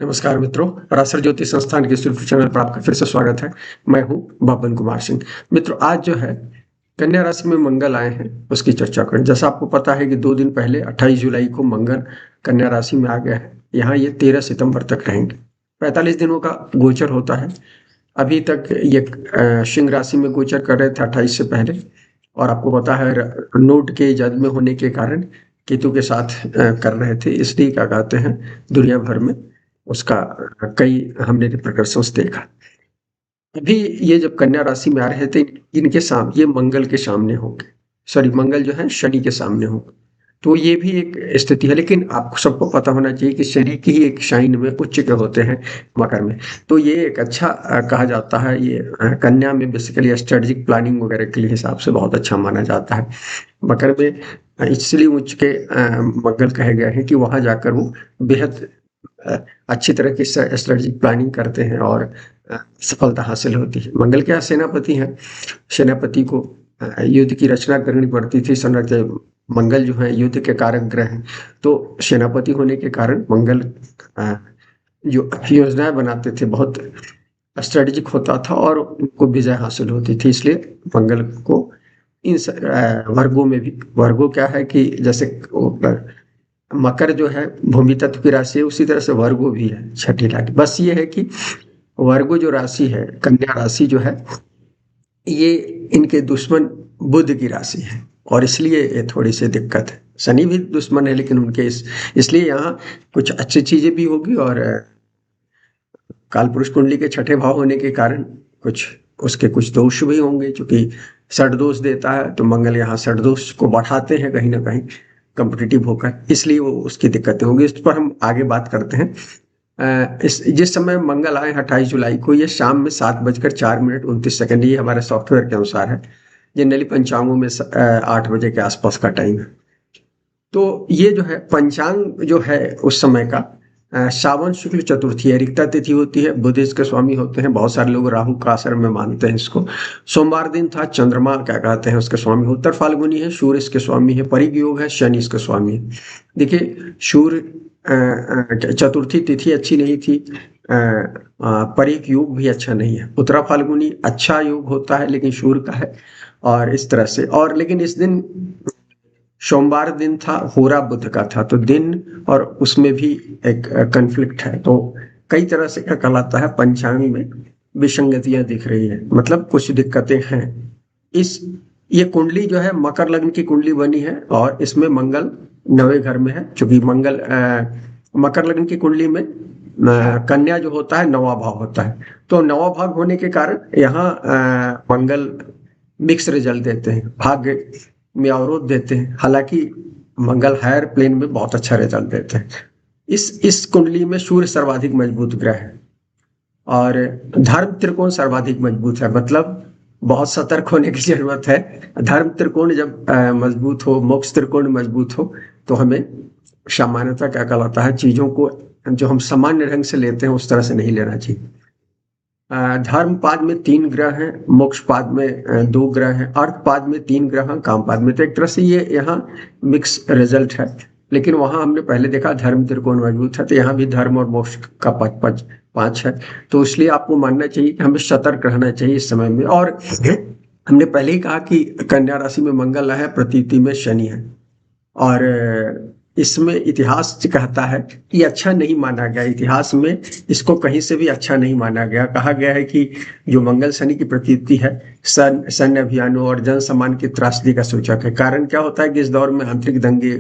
नमस्कार मित्रों, पराशर ज्योति संस्थान के इस यूट्यूब चैनल पर आपका फिर से स्वागत है। मैं हूं बबन कुमार सिंह। मित्रों, आज जो है कन्या राशि में मंगल आए हैं, उसकी चर्चा करें। जैसा आपको पता है कि 2 दिन पहले 28 जुलाई को मंगल कन्या राशि में आ गया है। यहाँ ये 13 सितंबर तक रहेंगे। 45 दिनों का गोचर होता है। अभी तक ये सिंह राशि में गोचर कर रहे थे 28 से पहले, और आपको पता है नोट के जद में होने के कारण केतु के साथ कर रहे थे, इसलिए क्या कहते हैं दुनिया भर में उसका कई हमने रिpercussions देखा। अभी ये जब कन्या राशि में आ रहे थे, इनके सामने ये मंगल के सामने होंगे, सॉरी मंगल जो है शनि के सामने होंगे, तो ये भी एक स्थिति है। लेकिन आपको सबको पता होना चाहिए कि शनि की ही एक साइन में उच्च के होते हैं मकर में, तो ये एक अच्छा कहा जाता है। ये कन्या में बेसिकली स्ट्रेटेजिक प्लानिंग वगैरह के लिए हिसाब से बहुत अच्छा माना जाता है। मकर में इसलिए उच्च के मंगल कहे गए हैं कि वहां जाकर वो बेहद अच्छी तरह की स्ट्रेटेजिक प्लानिंग करते हैं और सफलता हासिल होती है। मंगल क्या सेनापति हैं, सेनापति को युद्ध की रचना करनी पड़ती थी। मंगल जो है युद्ध के कारक ग्रह हैं, तो सेनापति होने के कारण मंगल जो योजनाएं बनाते थे बहुत स्ट्रेटेजिक होता था और उनको विजय हासिल होती थी। इसलिए मंगल को इन वर्गों में भी, वर्गों क्या है कि जैसे मकर जो है भूमि तत्व की राशि है, उसी तरह से वर्गो भी है छठी लाठी। बस ये है कि वर्गो जो राशि है, कन्या राशि जो है, ये इनके दुश्मन बुध की राशि है और इसलिए ये थोड़ी सी दिक्कत है। शनि भी दुश्मन है, लेकिन उनके इसलिए यहाँ कुछ अच्छी चीजें भी होगी और कालपुरुष कुंडली के छठे भाव होने के कारण कुछ उसके कुछ दोष भी होंगे, क्योंकि षड दोष देता है, तो मंगल यहाँ षड दोष को बढ़ाते हैं कहीं ना कहीं कॉम्पिटिटिव होकर, इसलिए वो उसकी दिक्कतें होंगी। इस पर हम आगे बात करते हैं। जिस समय मंगल आए 28 जुलाई को, ये शाम में 7:04 ये हमारे सॉफ्टवेयर के अनुसार है। जनरली पंचांगों में 8 बजे के आसपास का टाइम है। तो ये जो है पंचांग जो है उस समय का सावन शुक्ल चतुर्थी है, रिक्ता तिथि होती है, बुध इसके स्वामी होते हैं। बहुत सारे लोग राहु का असर में मानते हैं इसको। सोमवार दिन था, चंद्रमा क्या कहते हैं उसके स्वामी, उत्तर फाल्गुनी है, सूर्य इसके स्वामी है, परिग योग है, शनि इसके स्वामी है। देखिए सूर्य चतुर्थी तिथि अच्छी नहीं थी, परिग योग भी अच्छा नहीं है, उत्तरा फाल्गुनी अच्छा योग होता है लेकिन सूर्य का है, और इस तरह से। और लेकिन इस दिन सोमवार दिन था, होरा बुध का था, तो दिन और उसमें भी एक कन्फ्लिक्ट है। तो कई तरह से क्या कहलाता है, पंचांग में विसंगतियां दिख रही है, मतलब कुछ दिक्कतें हैं। इस ये कुंडली जो है मकर लग्न की कुंडली बनी है और इसमें मंगल 9वें घर में है, क्योंकि मंगल मकर लग्न की कुंडली में कन्या जो होता है 9वां भाव होता है, तो 9वां भाव होने के कारण यहाँ मंगल मिक्स रिजल्ट देते हैं, भाग्य में अवरोध देते हैं। हालांकि मंगल हायर प्लेन में बहुत अच्छा रिजल्ट देते हैं। इस कुंडली में सूर्य सर्वाधिक मजबूत ग्रह है और धर्म त्रिकोण सर्वाधिक मजबूत है, मतलब बहुत सतर्क होने की जरूरत है। धर्म त्रिकोण जब मजबूत हो, मोक्ष त्रिकोण मजबूत हो, तो हमें सामान्यतः क्या कहलाता है, चीजों को जो हम सामान्य ढंग से लेते हैं उस तरह से नहीं लेना चाहिए। धर्म पाद में 3 ग्रह हैं, मोक्ष पाद में 2 ग्रह हैं, अर्थ पाद में 3 ग्रह हैं, काम पाद में, तो एक तरह से ये यहाँ मिक्स रिजल्ट है। लेकिन वहां हमने पहले देखा धर्म त्रिकोण मजबूत है, तो यहाँ भी धर्म और मोक्ष का पद 5 है, तो इसलिए आपको मानना चाहिए कि हमें सतर्क रहना चाहिए इस समय में। और हमने पहले ही कहा कि कन्या राशि में मंगल है, प्रतीति में शनि है, और इसमें इतिहास कहता है कि अच्छा नहीं माना गया, इतिहास में इसको कहीं से भी अच्छा नहीं माना गया। कहा गया है कि जो मंगल शनि की प्रतीति है सैन्य अभियानों और जन सम्मान की त्रासदी का सूचक है। कारण क्या होता है कि इस दौर में आंतरिक दंगे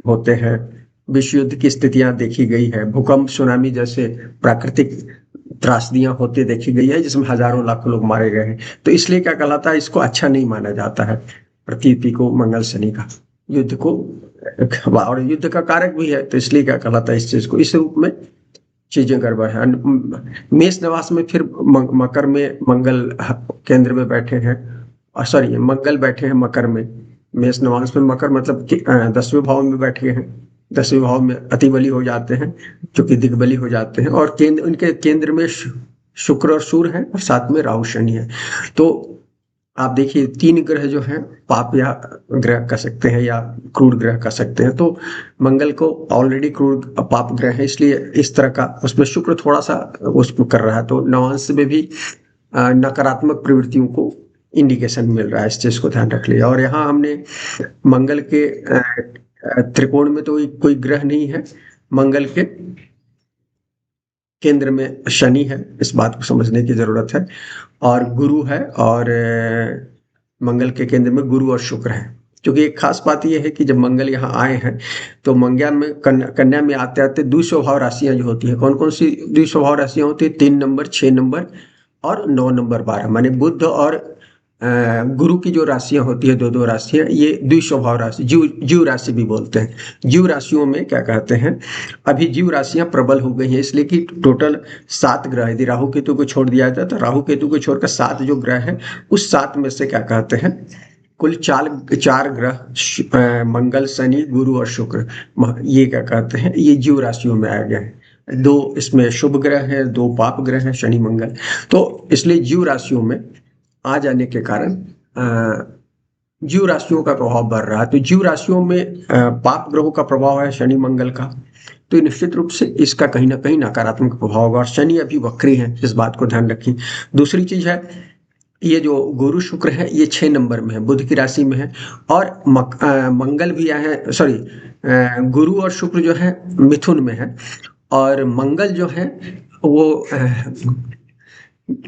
होते हैं, विश्व युद्ध की स्थितियां देखी गई है, भूकंप सुनामी जैसे प्राकृतिक त्रासदियां होते देखी गई है, जिसमें हजारों लाखों लोग मारे गए हैं। तो इसलिए क्या कहलाता है, इसको अच्छा नहीं माना जाता है प्रतीति को, मंगल शनि का युद्ध को, और युद्ध का कारक भी है, तो इसलिए क्या कहलाता है इस चीज को, इस रूप में चीजें गड़बड़ है। मेष नवास में फिर मकर में मंगल केंद्र में बैठे हैं, सॉरी मंगल बैठे हैं मकर में, मेष नवास में मकर मतलब 10वें भाव में बैठे हैं। 10वें भाव में अति बली हो जाते हैं, जो कि दिग्बली हो जाते हैं, और उनके केंद्र में शुक्र और सूर्य है और साथ में राहु शनि है। तो आप देखिए 3 ग्रह जो हैं पाप या ग्रह कह सकते हैं या क्रूर ग्रह कह सकते हैं। तो मंगल को ऑलरेडी क्रूर पाप ग्रह है, इसलिए इस तरह का उसमें शुक्र थोड़ा सा उसको कर रहा है, तो नवांश में भी नकारात्मक प्रवृत्तियों को इंडिकेशन मिल रहा है। इस चीज को ध्यान रख लिया। और यहाँ हमने मंगल के त्रिकोण में तो कोई ग्रह नहीं है, मंगल के केंद्र में शनि है, इस बात को समझने की जरूरत है। और गुरु है, और मंगल के केंद्र में गुरु और शुक्र है। क्योंकि एक खास बात यह है कि जब मंगल यहाँ आए हैं तो मंगल में कन्या में आते आते द्विस्वभाव राशियां जो होती है, कौन कौन सी द्विस्वभाव राशियां होती है? 3 नंबर, 6 नंबर और 9 नंबर 12, माने बुध और गुरु की जो राशियां होती है, दो राशियां, ये द्विस्वभाव राशि, जीव राशि भी बोलते हैं। जीव राशियों में क्या कहते हैं, अभी जीव राशियां प्रबल हो गई हैं, इसलिए कि टोटल 7 ग्रह, यदि राहु केतु को छोड़ दिया जाए तो राहु केतु को छोड़कर 7 जो ग्रह हैं, उस 7 में से क्या कहते हैं, कुल 4 ग्रह मंगल, शनि, गुरु और शुक्र, ये क्या कहते हैं, ये जीव राशियों में आ गए हैं। 2 इसमें शुभ ग्रह है, 2 पाप ग्रह हैं, शनि मंगल। तो इसलिए जीव राशियों में आ जाने के कारण जीव राशियों का प्रभाव बढ़ रहा है। तो जीव राशियों में पाप ग्रहों का प्रभाव है शनि मंगल का, तो निश्चित रूप से इसका कहीं ना कहीं नकारात्मक प्रभाव होगा। और शनि अभी वक्री है, इस बात को ध्यान रखिए। दूसरी चीज है, ये जो गुरु शुक्र है ये 6 नंबर में है, बुध की राशि में है। और मंगल भी आए हैं, सॉरी, गुरु और शुक्र जो है मिथुन में है, और मंगल जो है वो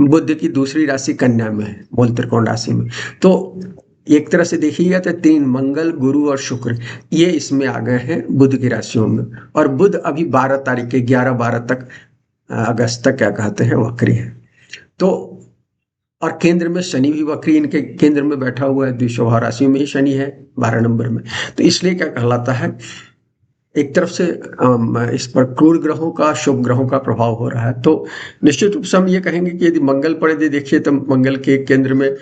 बुध की दूसरी राशि कन्या में है, मूल त्रिकोण राशि में। तो एक तरह से देखिएगा तो 3 मंगल, गुरु और शुक्र ये इसमें आ गए हैं बुध की राशियों में। और बुध अभी 12 तारीख के 11-12 तक, अगस्त तक क्या कहते हैं, वक्री है। तो और केंद्र में शनि भी वक्री इनके केंद्र में बैठा हुआ है, द्विस्वभाव राशियों में ही शनि है 12 नंबर में। तो इसलिए क्या कहलाता है, एक तरफ से इस पर क्रूर ग्रहों का, शुभ ग्रहों का प्रभाव हो रहा है। तो निश्चित रूप से हम ये कहेंगे कि यदि मंगल पड़े, देखिए तो मंगल के केंद्र में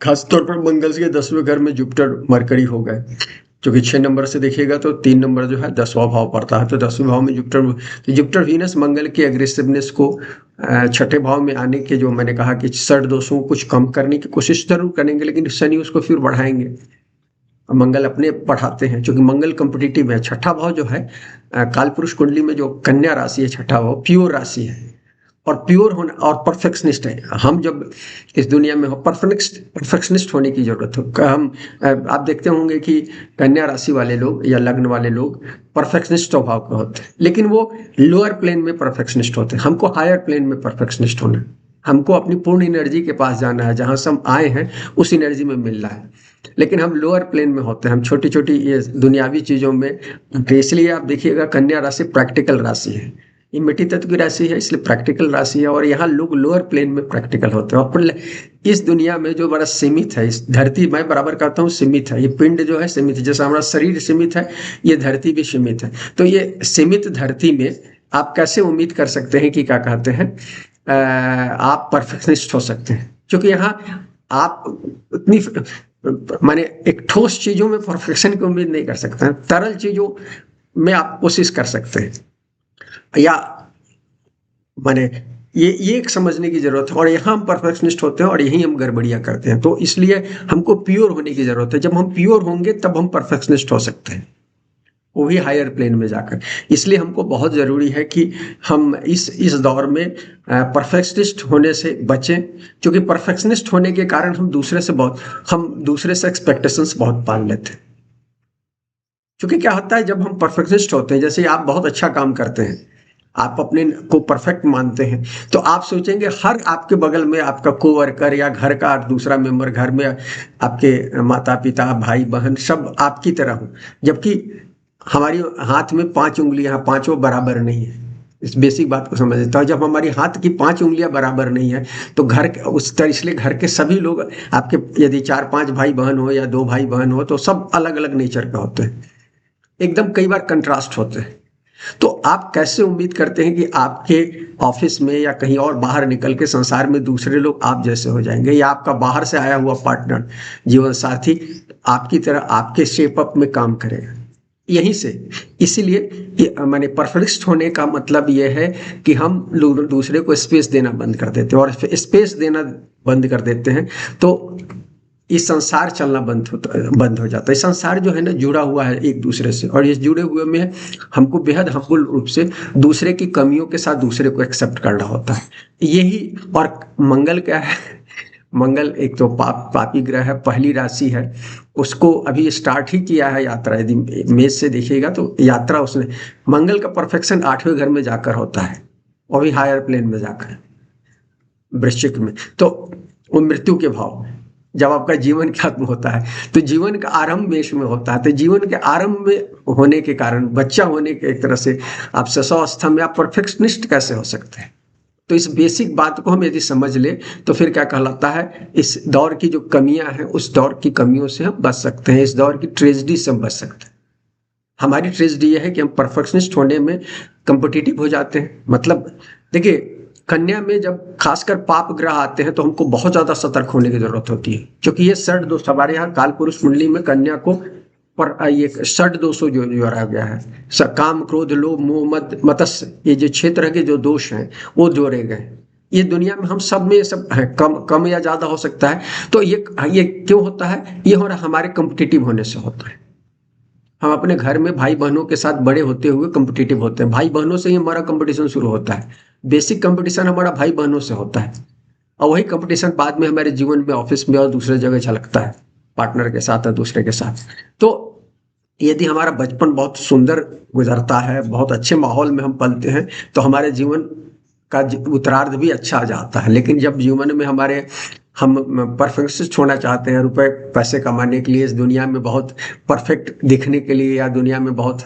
खासतौर पर मंगल के 10वें घर में जुपिटर मरकरी हो गए। क्योंकि 6 नंबर से देखिएगा तो 3 नंबर जो है 10वां भाव पड़ता है, तो 10वें भाव में जुपिटर, तो जुपिटर वीनस मंगल के एग्रेसिवनेस को 6ठे भाव में आने के, जो मैंने कहा कि षड दोषों को कुछ कम करने की कोशिश जरूर करेंगे, लेकिन शनि उसको फिर बढ़ाएंगे। मंगल अपने पढ़ाते हैं, क्योंकि मंगल कॉम्पिटिटिव है। 6ठा भाव जो है कालपुरुष कुंडली में जो कन्या राशि है, 6ठा भाव प्योर राशि है, और प्योर होना और परफेक्शनिस्ट है। हम जब इस दुनिया में हो, परफेक्शनिस्ट होने की जरूरत हो। हम आप देखते होंगे कि कन्या राशि वाले लोग या लग्न वाले लोग परफेक्शनिस्ट स्वभाव के होते हैं, लेकिन वो लोअर प्लेन में परफेक्शनिस्ट होते हैं। हमको हायर प्लेन में परफेक्शनिस्ट होना है, हमको अपनी पूर्ण एनर्जी के पास जाना है, जहां से हम आए हैं उस एनर्जी में मिलना है। लेकिन हम लोअर प्लेन में होते हैं, हम छोटी छोटी ये दुनियावी चीजों में। तो इसलिए आप देखिएगा कन्या राशि प्रैक्टिकल राशि है, ये मिट्टी तत्व की राशि है, इसलिए प्रैक्टिकल राशि है। और यहाँ लोग लोअर प्लेन में प्रैक्टिकल होते हैं। और इस दुनिया में जो बड़ा सीमित है, इस धरती, मैं बराबर कहता हूँ सीमित है, ये पिंड जो है सीमित है, जैसा हमारा शरीर सीमित है, ये धरती भी सीमित है। तो ये सीमित धरती में आप कैसे उम्मीद कर सकते हैं कि क्या कहते हैं, आप परफेक्शनिस्ट हो सकते हैं? क्योंकि यहाँ आप उतनी, माने एक ठोस चीजों में परफेक्शन की उम्मीद नहीं कर सकते हैं, तरल चीजों में आप कोशिश कर सकते हैं, या माने ये एक समझने की जरूरत है। और यहाँ हम परफेक्शनिस्ट होते हैं और यही हम गड़बड़ियां करते हैं। तो इसलिए हमको प्योर होने की जरूरत है। जब हम प्योर होंगे तब हम परफेक्शनिस्ट हो सकते हैं, वो भी हायर प्लेन में जाकर। इसलिए हमको बहुत जरूरी है कि हम इस दौर में परफेक्शनिस्ट होने से बचें, क्योंकि परफेक्शनिस्ट होने के कारण हम दूसरे से एक्सपेक्टेशंस बहुत पाल लेते हैं। क्योंकि क्या होता है, जब हम परफेक्शनिस्ट होते हैं, जैसे आप बहुत अच्छा काम करते हैं, आप अपने को परफेक्ट मानते हैं, तो आप सोचेंगे हर आपके बगल में आपका कोवर्कर या घर का दूसरा मेंबर, घर में आपके माता पिता, भाई बहन, सब आपकी तरह हो। जबकि हमारी हाथ में 5 उंगलियां, पांचों बराबर नहीं है। इस बेसिक बात को समझ लेता हूँ। जब हमारी हाथ की 5 उंगलियां बराबर नहीं है तो घर के उस तरह, इसलिए घर के सभी लोग आपके, यदि 4-5 भाई बहन हो या 2 भाई बहन हो, तो सब अलग अलग नेचर के होते हैं, एकदम कई बार कंट्रास्ट होते हैं। तो आप कैसे उम्मीद करते हैं कि आपके ऑफिस में या कहीं और बाहर निकल के संसार में दूसरे लोग आप जैसे हो जाएंगे, या आपका बाहर से आया हुआ पार्टनर, जीवन साथी आपकी तरह आपके शेप अप में काम करेगा? यहीं से, इसीलिए माने परफेक्ट होने का मतलब यह है कि हम दूसरे को स्पेस देना बंद कर देते हैं, और स्पेस देना बंद कर देते हैं तो इस संसार चलना बंद हो जाता है। संसार जो है ना जुड़ा हुआ है एक दूसरे से, और इस जुड़े हुए में हमको बेहद हम्बल रूप से दूसरे की कमियों के साथ दूसरे को एक्सेप्ट करना होता है। यही, और मंगल क्या है, मंगल एक तो पापी ग्रह है, पहली राशि है, उसको अभी स्टार्ट ही किया है यात्रा। यदि मेष से देखिएगा तो यात्रा उसने, मंगल का परफेक्शन 8वें घर में जाकर होता है, और भी हायर प्लेन में जाकर वृश्चिक में, तो वो मृत्यु के भाव, जब आपका जीवन खत्म होता है तो जीवन का आरंभ मेष में होता है। तो जीवन के आरंभ में होने के कारण, बच्चा होने के एक तरह से आप सशवस्था में आप परफेक्शनिस्ट कैसे हो सकते हैं। तो इस बेसिक बात को हम यदि समझ ले तो फिर क्या कहलाता है, इस दौर की जो कमियां हैं उस दौर की कमियों से हम बच सकते हैं, इस दौर की ट्रेजेडी से हम बच सकते हैं। हमारी ट्रेजेडी यह है कि हम परफेक्शनिस्ट होने में कंपिटिटिव हो जाते हैं। मतलब देखिए, कन्या में जब खासकर पाप ग्रह आते हैं तो हमको बहुत ज्यादा सतर्क होने की जरूरत होती है, क्योंकि ये षड दोष हमारे यहाँ काल पुरुष कुंडली में कन्या को पर ये षड दोषों जो जोड़ा गया है, काम क्रोध लोभ मोह मद मत्स्य, ये जो क्षेत्र के जो दोष हैं वो जोड़े गए। ये दुनिया में हम सब में ये सब है, कम या ज्यादा हो सकता है। तो ये क्यों होता है, ये हो रहा हमारे कॉम्पिटिटिव होने से होता है। हम अपने घर में भाई बहनों के साथ बड़े होते हुए कॉम्पिटिटिव होते हैं, भाई बहनों से ही हमारा कंपटीशन शुरू होता है। बेसिक कंपटीशन हमारा भाई बहनों से होता है, और वही कंपटीशन बाद में हमारे जीवन में, ऑफिस में और दूसरे जगह झलकता है, पार्टनर के साथ और दूसरे के साथ। तो यदि हमारा बचपन बहुत सुंदर गुजरता है, बहुत अच्छे माहौल में हम पलते हैं, तो हमारे जीवन का उत्तरार्ध भी अच्छा आ जाता है। लेकिन जब जीवन में हम परफेक्शनिस्ट होना चाहते हैं, रुपए पैसे कमाने के लिए, इस दुनिया में बहुत परफेक्ट दिखने के लिए, या दुनिया में बहुत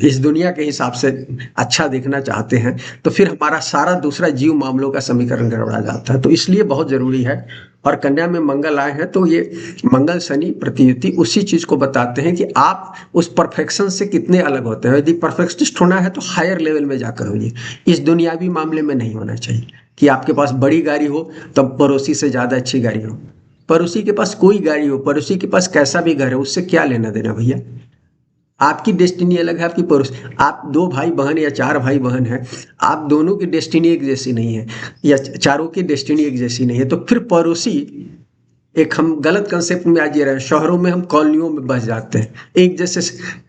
इस दुनिया के हिसाब से अच्छा दिखना चाहते हैं, तो फिर हमारा सारा दूसरा जीव मामलों का समीकरण गड़बड़ा जाता है। तो इसलिए बहुत जरूरी है। और कन्या में मंगल आए हैं तो ये मंगल शनि प्रतियुति उसी चीज को बताते हैं कि आप उस परफेक्शन से कितने अलग होते हैं। यदि परफेक्शनिस्ट होना है तो हायर लेवल में जाकर होइए, इस दुनियावी मामले में नहीं होना चाहिए कि आपके पास बड़ी गाड़ी हो तब पड़ोसी से ज्यादा अच्छी गाड़ी हो। पड़ोसी के पास कोई गाड़ी हो, पड़ोसी के पास कैसा भी घर है, उससे क्या लेना देना भैया। आपकी डेस्टिनी अलग है, आपकी पड़ोस, आप 2 भाई बहन या 4 भाई बहन हैं, आप दोनों की डेस्टिनी एक जैसी नहीं है, या चारों की डेस्टिनी एक जैसी नहीं है, तो फिर पड़ोसी, एक हम गलत कंसेप्ट में आज ये रहे हैं। शहरों में हम कॉलोनियों में बस जाते हैं, एक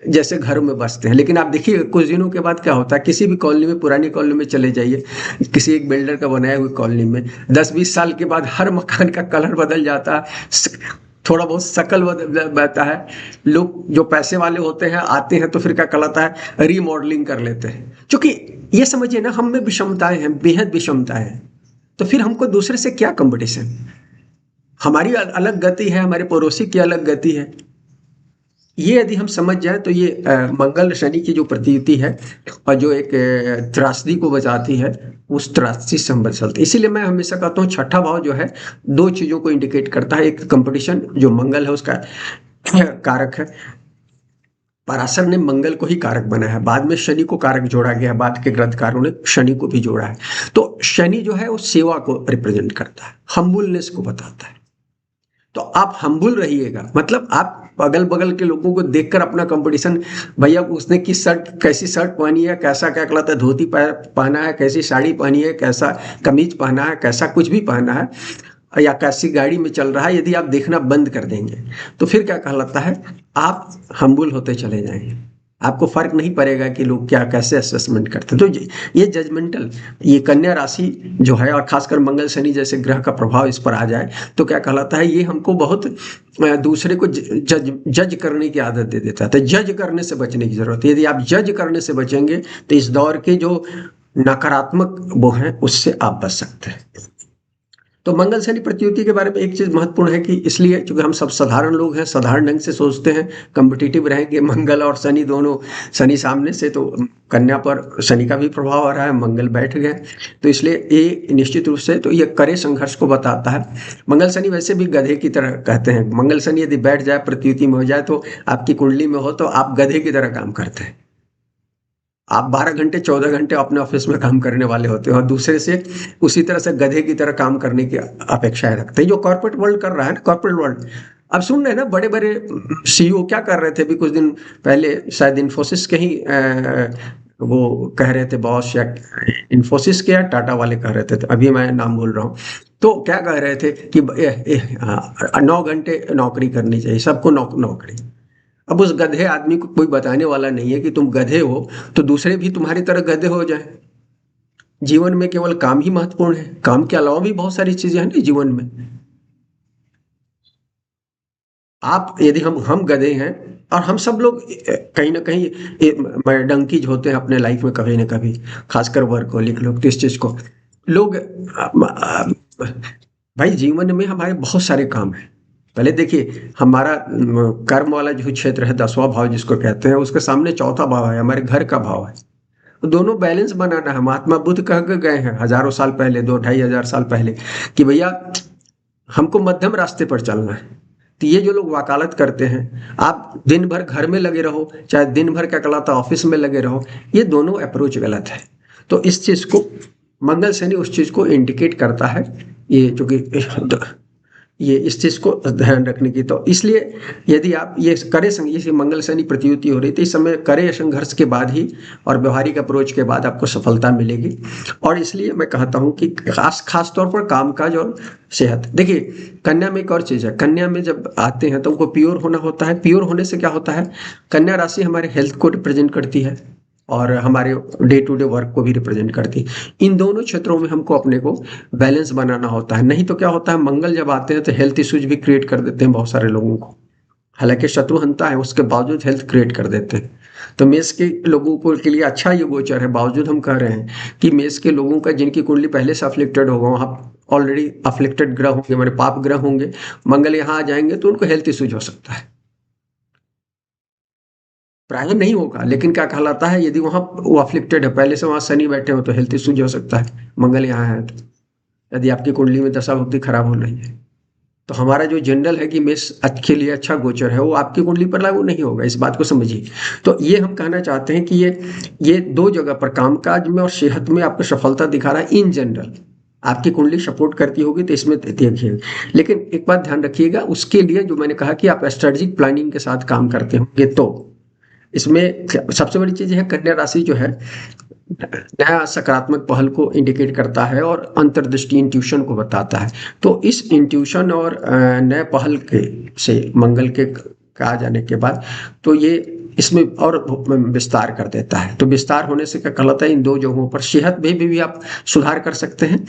जैसे घरों में बसते हैं, लेकिन आप देखिए कुछ दिनों के बाद क्या होता है, किसी भी कॉलोनी में, पुरानी कॉलोनी में चले जाइए, किसी एक बिल्डर का बनाया हुई कॉलोनी में 10-20 साल के बाद हर मकान का कलर बदल जाता है, थोड़ा बहुत शक्ल बदलता है। लोग जो पैसे वाले होते हैं आते हैं तो फिर क्या कहलाता है, रीमॉडलिंग कर लेते हैं। क्योंकि ये समझिए ना, हम में विषमताएं हैं, बेहद विषमताएं हैं, तो फिर हमको दूसरे से क्या कंपटीशन। हमारी अलग गति है, हमारे पड़ोसी की अलग गति है। ये यदि हम समझ जाए तो ये मंगल शनि की जो प्रतियुति है और जो एक त्रासदी को बचाती है, उस त्रासदी से हम बच सकते। इसीलिए मैं हमेशा कहता हूँ छठा भाव जो है 2 चीजों को इंडिकेट करता है। एक कंपटीशन, जो मंगल है उसका कारक है। पराशर ने मंगल को ही कारक बनाया है, बाद में शनि को कारक जोड़ा गया, बाद के ग्रंथकारों ने शनि को भी जोड़ा है। तो शनि जो है वो सेवा को रिप्रेजेंट करता है, हम्बुलनेस को बताता है। तो आप हम्बुल रहिएगा, मतलब आप अगल बगल के लोगों को देखकर अपना कंपटीशन, भैया उसने किस शर्ट, कैसी शर्ट पहनी है, कैसा क्या कहलाता है धोती पहना है, कैसी साड़ी पहनी है, कैसा कमीज पहना है, कैसा कुछ भी पहना है, या कैसी गाड़ी में चल रहा है, यदि आप देखना बंद कर देंगे तो फिर क्या कहलाता है, आप हम्बुल होते चले जाएंगे। आपको फर्क नहीं पड़ेगा कि लोग क्या कैसे असेसमेंट करते हैं। तो ये जजमेंटल, ये कन्या राशि जो है, और खासकर मंगल शनि जैसे ग्रह का प्रभाव इस पर आ जाए तो क्या कहलाता है, ये हमको बहुत दूसरे को जज करने की आदत दे देता है। तो जज करने से बचने की जरूरत है। यदि आप जज करने से बचेंगे तो इस दौर के जो नकारात्मक वो हैं उससे आप बच सकते हैं। तो मंगल शनि प्रतियुति के बारे में एक चीज महत्वपूर्ण है कि इसलिए क्योंकि हम सब साधारण लोग हैं, साधारण ढंग से सोचते हैं, कम्पिटिटिव रहेंगे। मंगल और शनि दोनों, शनि सामने से तो कन्या पर शनि का भी प्रभाव आ रहा है, मंगल बैठ गए, तो इसलिए ये निश्चित रूप से तो ये कड़े संघर्ष को बताता है। मंगल शनि वैसे भी गधे की तरह कहते हैं, मंगल शनि यदि बैठ जाए, प्रतियुति में हो जाए, तो आपकी कुंडली में हो तो आप गधे की तरह काम करते हैं। आप 12 घंटे 14 घंटे अपने ऑफिस में काम करने वाले होते हैं और दूसरे से उसी तरह से गधे की तरह काम करने की अपेक्षाएं रखते हैं, जो कॉर्पोरेट वर्ल्ड कर रहा है ना। कॉर्पोरेट वर्ल्ड अब सुन रहे हैं ना, बड़े बड़े सीईओ क्या कर रहे थे अभी कुछ दिन पहले, शायद इन्फोसिस के ही वो कह रहे थे बॉस, या इन्फोसिस के या टाटा वाले कह रहे थे, तो अभी मैं नाम भूल रहा हूँ। तो क्या कह रहे थे कि 9 घंटे नौकरी करनी चाहिए सबको, नौकरी। अब उस गधे आदमी को कोई बताने वाला नहीं है कि तुम गधे हो तो दूसरे भी तुम्हारी तरह गधे हो जाए। जीवन में केवल काम ही महत्वपूर्ण है, काम के अलावा भी बहुत सारी चीजें हैं ना जीवन में। आप यदि हम गधे हैं, और हम सब लोग कहीं ना कहीं डंकीज होते हैं अपने लाइफ में कभी ना कभी, खासकर वर्कहोलिक लोग, तो इस चीज को लोग भाई जीवन में हमारे बहुत सारे काम हैं। पहले देखिए हमारा कर्म वाला जो क्षेत्र है, 10वां भाव जिसको कहते हैं, उसके सामने चौथा भाव है, हमारे घर का भाव है। तो दोनों बैलेंस बनाना है। महात्मा बुद्ध कह के गए हैं हजारों साल पहले, 2-2.5 हजार साल पहले, कि भैया हमको मध्यम रास्ते पर चलना है। तो ये जो लोग वकालत करते हैं, आप दिन भर घर में लगे रहो, चाहे दिन भर क्या कहलाता ऑफिस में लगे रहो, ये दोनों अप्रोच गलत है। तो इस चीज को मंगल शनि उस चीज को इंडिकेट करता है, ये चूंकि ये इस चीज को ध्यान रखने की। तो इसलिए यदि आप ये करे ये मंगल शनि प्रतियुति हो रही थी, इस समय करे संघर्ष के बाद ही और व्यवहारिक अप्रोच के बाद आपको सफलता मिलेगी। और इसलिए मैं कहता हूं कि खास तौर पर कामकाज और सेहत। देखिए कन्या में एक और चीज है, कन्या में जब आते हैं तो उनको प्योर होना होता है। प्योर होने से क्या होता है, कन्या राशि हमारे हेल्थ को रिप्रेजेंट करती है और हमारे डे टू डे वर्क को भी रिप्रेजेंट करती है। इन दोनों क्षेत्रों में हमको अपने को बैलेंस बनाना होता है। नहीं तो क्या होता है, मंगल जब आते हैं तो हेल्थ इश्यूज भी क्रिएट कर देते हैं बहुत सारे लोगों को। हालांकि शत्रुहंता है उसके बावजूद हेल्थ क्रिएट कर देते हैं। तो मेष के लोगों को के लिए अच्छा ये गोचर है, बावजूद हम कह रहे हैं कि मेष के लोगों का जिनकी कुंडली पहले से अफ्लिक्टेड होगा, वहां ऑलरेडी अफ्लिक्टेड ग्रह होंगे, हमारे पाप ग्रह होंगे, मंगल यहाँ आ जाएंगे तो उनको हेल्थ इश्यूज हो सकता है। प्राय नहीं होगा, लेकिन क्या कहलाता है, यदि वहां वो अफ्लिक्टेड है, पहले से वहां शनि बैठे हो, तो हेल्थ इश्यूज हो सकता है। मंगल यहाँ है तो यदि आपकी कुंडली में दशा भुक्ति खराब हो रही है, तो हमारा जो जनरल है कि मेष के लिए अच्छा गोचर है, वो आपकी कुंडली पर लागू नहीं होगा। इस बात को समझिए। तो ये हम कहना चाहते हैं कि ये दो जगह पर, कामकाज में और सेहत में, आपको सफलता दिखा रहा है इन जनरल। आपकी कुंडली सपोर्ट करती होगी तो इसमें देखिएगा। लेकिन एक बात ध्यान रखिएगा, उसके लिए जो मैंने कहा कि आप स्ट्रेटेजिक प्लानिंग के साथ काम करते होंगे, तो इसमें सबसे बड़ी चीज है, कन्या राशि जो है नया सकारात्मक पहल को इंडिकेट करता है और अंतर्दृष्टि इंट्यूशन को बताता है। तो इस इंट्यूशन और नए पहल के से मंगल के आ जाने के बाद, तो ये इसमें और विस्तार कर देता है। तो विस्तार होने से क्या कहलाता है, इन दो जगहों पर सेहत में भी आप सुधार कर सकते हैं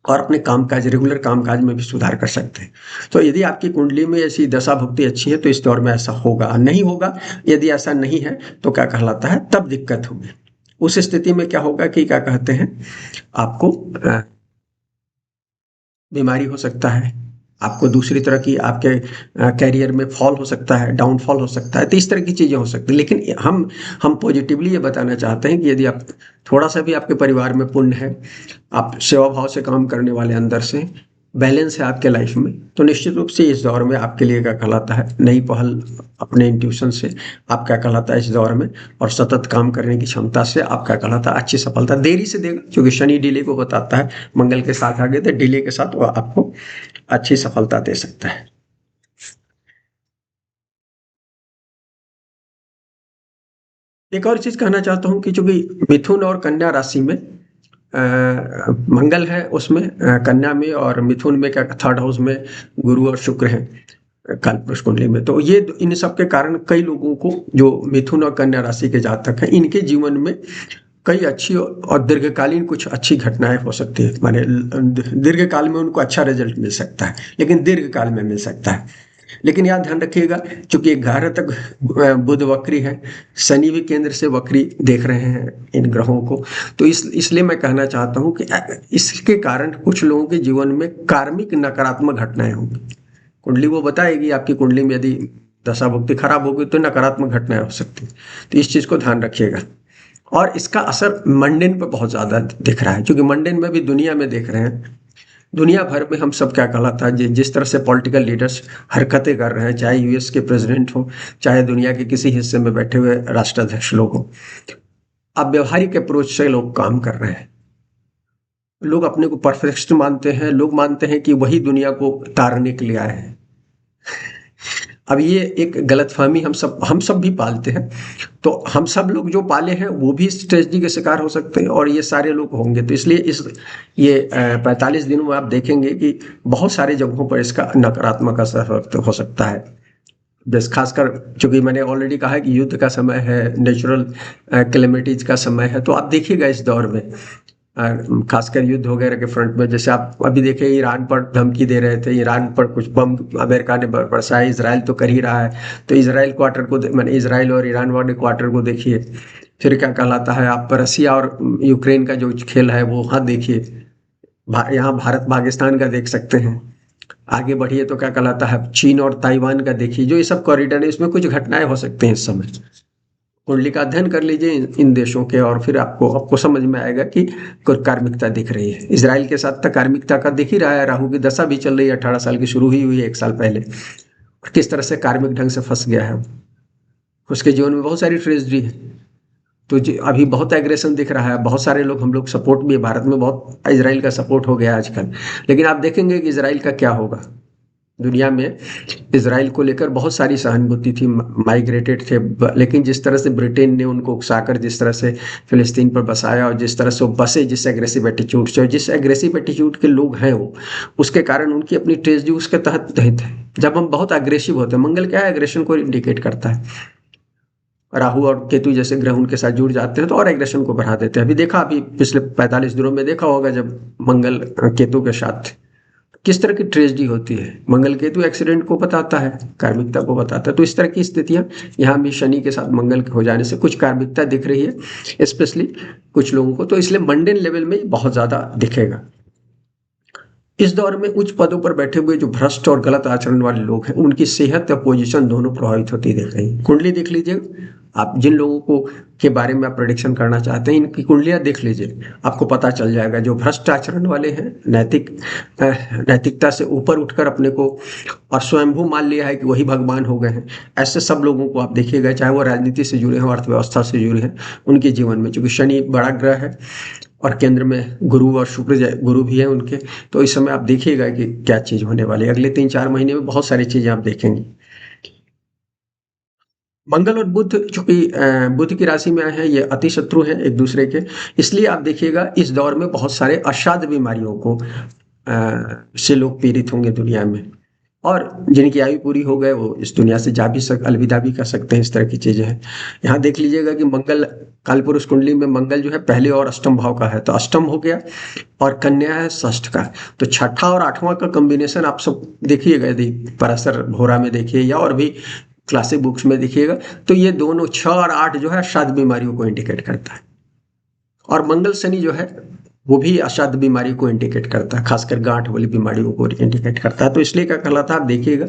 और अपने कामकाज, रेगुलर कामकाज में भी सुधार कर सकते हैं। तो यदि आपकी कुंडली में ऐसी दशा भुक्ति अच्छी है तो इस दौर में ऐसा होगा, नहीं होगा यदि ऐसा नहीं है तो क्या कहलाता है, तब दिक्कत होगी। उस स्थिति में क्या होगा कि क्या कहते हैं, आपको बीमारी हो सकता है, आपको दूसरी तरह की आपके कैरियर में फॉल हो सकता है, डाउनफॉल हो सकता है, तो इस तरह की चीजें हो सकती है। लेकिन हम पॉजिटिवली ये बताना चाहते हैं कि यदि आप थोड़ा सा भी आपके परिवार में पुण्य है, आप सेवा भाव से काम करने वाले, अंदर से बैलेंस है आपके लाइफ में, तो निश्चित रूप से इस दौर में आपके लिए क्या कहलाता है, नई पहल अपने इंट्यूशन से आप क्या कहलाता है इस दौर में, और सतत काम करने की क्षमता से आप क्या कहलाता है अच्छी सफलता देरी से देगा, क्योंकि शनि डिले को बताता है, मंगल के साथ आगे तो डिले के साथ वो आपको अच्छी सफलता दे सकता है। एक और चीज कहना चाहता हूं कि चूंकि मिथुन और कन्या राशि में मंगल है, उसमें कन्या में और मिथुन में क्या थर्ड हाउस में गुरु और शुक्र है कालपुरुष कुंडली में, तो ये इन सब के कारण कई लोगों को, जो मिथुन और कन्या राशि के जातक हैं, इनके जीवन में कई अच्छी और दीर्घकालीन कुछ अच्छी घटनाएं हो सकती है। माने दीर्घकाल में उनको अच्छा रिजल्ट मिल सकता है, लेकिन दीर्घकाल में मिल सकता है। लेकिन याद ध्यान रखिएगा, चूंकि 11 तक बुध वक्री है, शनि भी केंद्र से वक्री देख रहे हैं इन ग्रहों को, तो इसलिए मैं कहना चाहता हूं कि इसके कारण कुछ लोगों के जीवन में कार्मिक नकारात्मक घटनाएं होंगी। कुंडली वो बताएगी, आपकी कुंडली में यदि दशा भुक्ति खराब होगी तो नकारात्मक घटनाएं हो सकती है। तो इस चीज को ध्यान रखिएगा। और इसका असर मंडेन पर बहुत ज्यादा दिख रहा है, क्योंकि मंडेन में भी दुनिया में देख रहे हैं, दुनिया भर में हम सब क्या कहलाता है, जिस तरह से पॉलिटिकल लीडर्स हरकतें कर रहे हैं, चाहे यूएस के प्रेसिडेंट हो, चाहे दुनिया के किसी हिस्से में बैठे हुए राष्ट्राध्यक्ष लोग हो, अब व्यवहारिक अप्रोच से लोग काम कर रहे हैं। लोग अपने को परफेक्ट मानते हैं, लोग मानते हैं कि वही दुनिया को तारने के लिए आए हैं। अब ये एक गलतफहमी हम सब भी पालते हैं, तो हम सब लोग जो पाले हैं वो भी इस ट्रेजेडी के शिकार हो सकते हैं और ये सारे लोग होंगे। तो इसलिए इस ये 45 दिनों में आप देखेंगे कि बहुत सारी जगहों पर इसका नकारात्मक असर हो सकता है। बस खासकर चूंकि मैंने ऑलरेडी कहा है कि युद्ध का समय है, नेचुरल कैलेमिटीज का समय है, तो आप देखिएगा इस दौर में खासकर युद्ध वगैरह के फ्रंट में, जैसे आप अभी देखिए ईरान पर धमकी दे रहे थे, ईरान पर कुछ बम अमेरिका ने बरसाया, इसराइल तो कर ही रहा है। तो इसराइल क्वार्टर को मैंने इसराइल और ईरान वाले क्वार्टर को देखिए। फिर क्या कहलाता है, आप रसिया और यूक्रेन का जो खेल है वो वहाँ देखिए, यहाँ भारत पाकिस्तान का देख सकते हैं। आगे बढ़िए तो क्या कहलाता है, चीन और ताइवान का देखिए, जो ये सब कॉरिडोर है इसमें कुछ घटनाएं हो सकती हैं इस समय। कुंडली का अध्ययन कर लीजिए इन देशों के और फिर आपको समझ में आएगा कि कुछ कार्मिकता दिख रही है। इसराइल के साथ तक कार्मिकता का दिख ही रहा है, राहु की दशा भी चल रही है, 18 साल की शुरू ही हुई है 1 साल पहले, और किस तरह से कार्मिक ढंग से फंस गया है। उसके जीवन में बहुत सारी ट्रेजेडी है। तो अभी बहुत एग्रेशन दिख रहा है, बहुत सारे लोग, हम लोग सपोर्ट भी है, भारत में बहुत इसराइल का सपोर्ट हो गया आजकल। लेकिन आप देखेंगे कि इसराइल का क्या होगा। दुनिया में इसराइल को लेकर बहुत सारी सहानुभूति थी, माइग्रेटेड थे, लेकिन जिस तरह से ब्रिटेन ने उनको उकसाकर जिस तरह से फिलिस्तीन पर बसाया और जिस तरह से वो बसे, जिस एग्रेसिव एटीट्यूड से, जिस एग्रेसिव एटीट्यूड के लोग हैं वो, उसके कारण उनकी अपनी ट्रेजेडी उसके तहत निहित है। जब हम बहुत अग्रेसिव होते हैं, मंगल क्या है, एग्रेशन को इंडिकेट करता है। राहु और केतु जैसे ग्रह उनके साथ जुड़ जाते हैं तो और एग्रेशन को बढ़ा देते हैं। अभी देखा, अभी पिछले 45 दिनों में देखा होगा, जब मंगल केतु के साथ थे, किस तरह की ट्रेजेडी होती है। मंगल केतु एक्सीडेंट को बताता है, कार्मिकता को बताता है। तो इस तरह की स्थितियां यहाँ भी शनि के साथ मंगल के हो जाने से कुछ कार्मिकता दिख रही है, स्पेशली कुछ लोगों को। तो इसलिए मंडेन लेवल में बहुत ज्यादा दिखेगा। इस दौर में उच्च पदों पर बैठे हुए जो भ्रष्ट और गलत आचरण वाले लोग हैं, उनकी सेहत या पोजीशन दोनों प्रभावित होती दिख रही है। कुंडली देख लीजिए आप, जिन लोगों को के बारे में आप प्रेडिक्शन करना चाहते हैं, इनकी कुंडलियां देख लीजिए, आपको पता चल जाएगा। जो भ्रष्ट आचरण वाले हैं, नैतिकता से ऊपर उठकर अपने को और स्वयंभू मान लिया है कि वही भगवान हो गए हैं, ऐसे सब लोगों को आप देखिएगा, चाहे वो राजनीति से जुड़े हों, अर्थव्यवस्था से जुड़े हैं, उनके जीवन में, चूंकि शनि बड़ा ग्रह है और केंद्र में गुरु और शुक्र गुरु भी है उनके, तो इस समय आप देखिएगा कि क्या चीज होने वाली है। अगले 3-4 महीने में बहुत सारी चीजें आप देखेंगे। मंगल और बुध चूंकि बुध की राशि में आए हैं, ये अति शत्रु हैं एक दूसरे के, इसलिए आप देखिएगा इस दौर में बहुत सारे असाध्य बीमारियों को से लोग पीड़ित होंगे दुनिया में, और जिनकी आयु पूरी हो गए वो इस दुनिया से जा भी अलविदा भी कर सकते हैं। इस तरह की चीजें हैं। यहाँ देख लीजिएगा कि मंगल, कालपुरुष कुंडली में मंगल जो है पहले और अष्टम भाव का है, तो अष्टम हो गया और कन्या है षष्ठ का, तो छठा और आठवां का कॉम्बिनेशन आप सब देखिएगा, यदि पराशर भोरा में देखिए या और भी क्लासिक बुक्स में देखिएगा, तो ये दोनों 6 और 8 जो है असाध्य बीमारियों को इंडिकेट करता है। और मंगल शनि जो है वो भी असाध्य बीमारी को इंडिकेट करता है, खासकर गांठ वाली बीमारियों को इंडिकेट करता है। तो इसलिए क्या कहलाता है, आप देखिएगा